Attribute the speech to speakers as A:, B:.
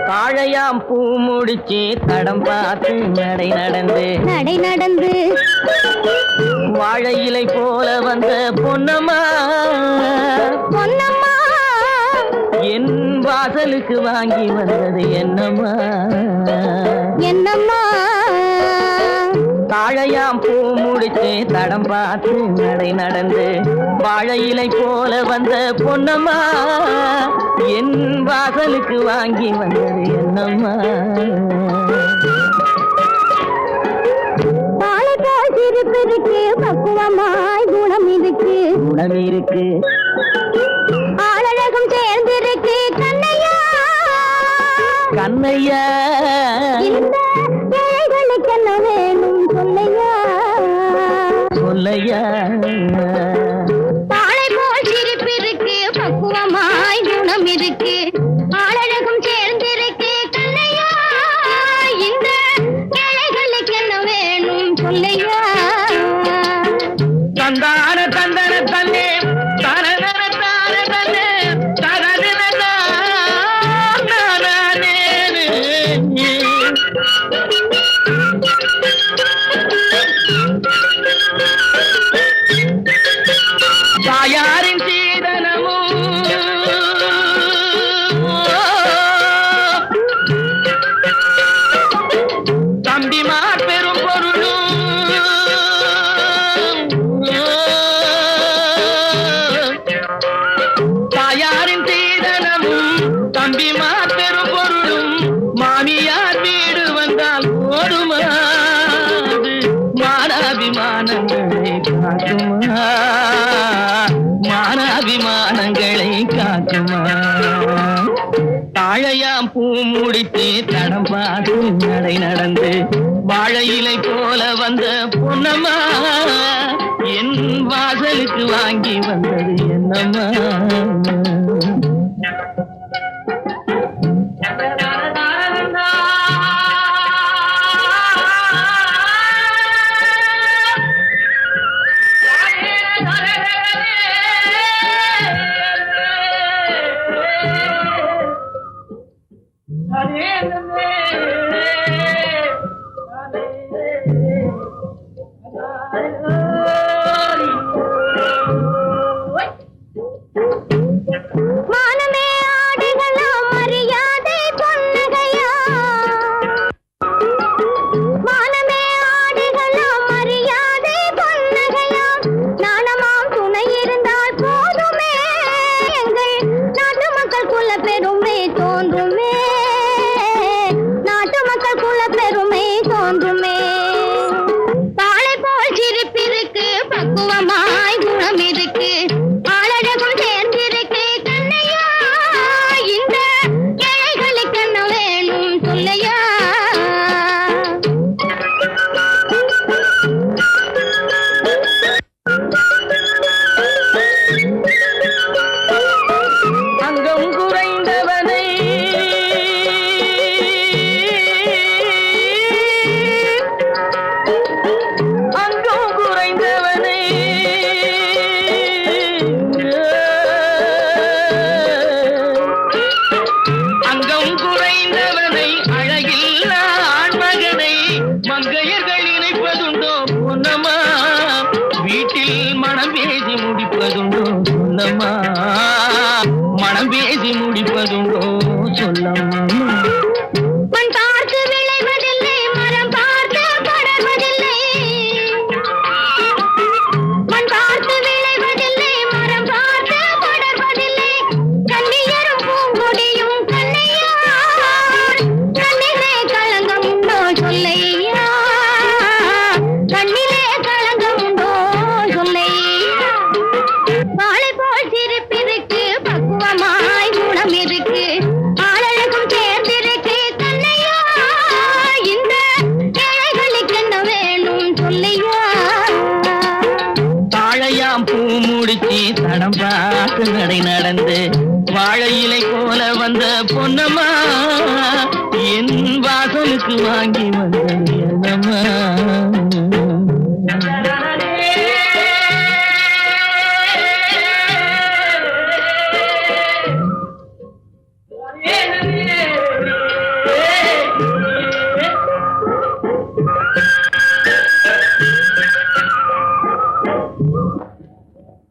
A: தாழையாம் பூ முடிச்சு தடம் பார்த்து நடை நடந்து வாழை இலை போல வந்த பொன்னம்மா என் வாசலுக்கு வாங்கி வந்தது என்னம்மா தாழையாம் பூ முடிச்சு தடம் பார்த்து நடை நடந்து வாழை இலை போல வந்த பொன்னம்மா என் வாசலுக்கு வாங்கி வந்தது என்னம்மா
B: இருக்கு பக்குவமாய் குணம் இருக்கு ஆளழகும் சேர்ந்திருக்கு கண்ணையா இந்த ஏழைகளுக்கு என்ன வேணும் சொல்லையா தாளை போல் சிரிப்பு இருக்கு பக்குவமாய் குணம் இருக்கு ஆளழகும் சேர்ந்திருக்கு கண்ணையா இந்த ஏழைகளுக்கு என்ன வேணும் சொல்லையா
A: தந்தான தந்தன தன்னே தரதன தார தன்னே தரதன தானே தாயாரின் சீதனமும் தம்பிமார் பெரும் பொருளும் தாயாரின் சீதனமும் தம்பிமார் பெரும் பொருளும் மாமியார் வீடு வந்தால் போடுமா மானாபிமானங்களை காக்குமா மானாபிமானங்களை காக்குமா தாழையாம் பூ முடித்து தடம் பார்த்து நடை நடந்து வாழை இலை போல வந்த பொன்னம்மா என் வாசலுக்கு வாங்கி வந்தது என்னம்மா மனம் பேசி முடிப்பதுண்டோ சொல்லம்மா
B: மண் பார்த்து விளைவதில்லை மரம் பார்த்து படர்வதில்லை மண் பார்த்து விளைவதில்லை மரம் பார்த்து படர்வதில்லை கண்ணியரும் பூங்கொடியும் கண்ணையா கண்ணிலே களங்கம் உண்டோ சொல்லையா கண்ணிலே களங்கம் உண்டோ சொல்லையா வாழை போல் சிறு
A: தடம் பார்த்து நடை நடந்து வாழை இலை போல வந்த பொன்னம்மா என் வாசலுக்கு வாங்கி வந்தது என்னம்மா.
C: Yeah.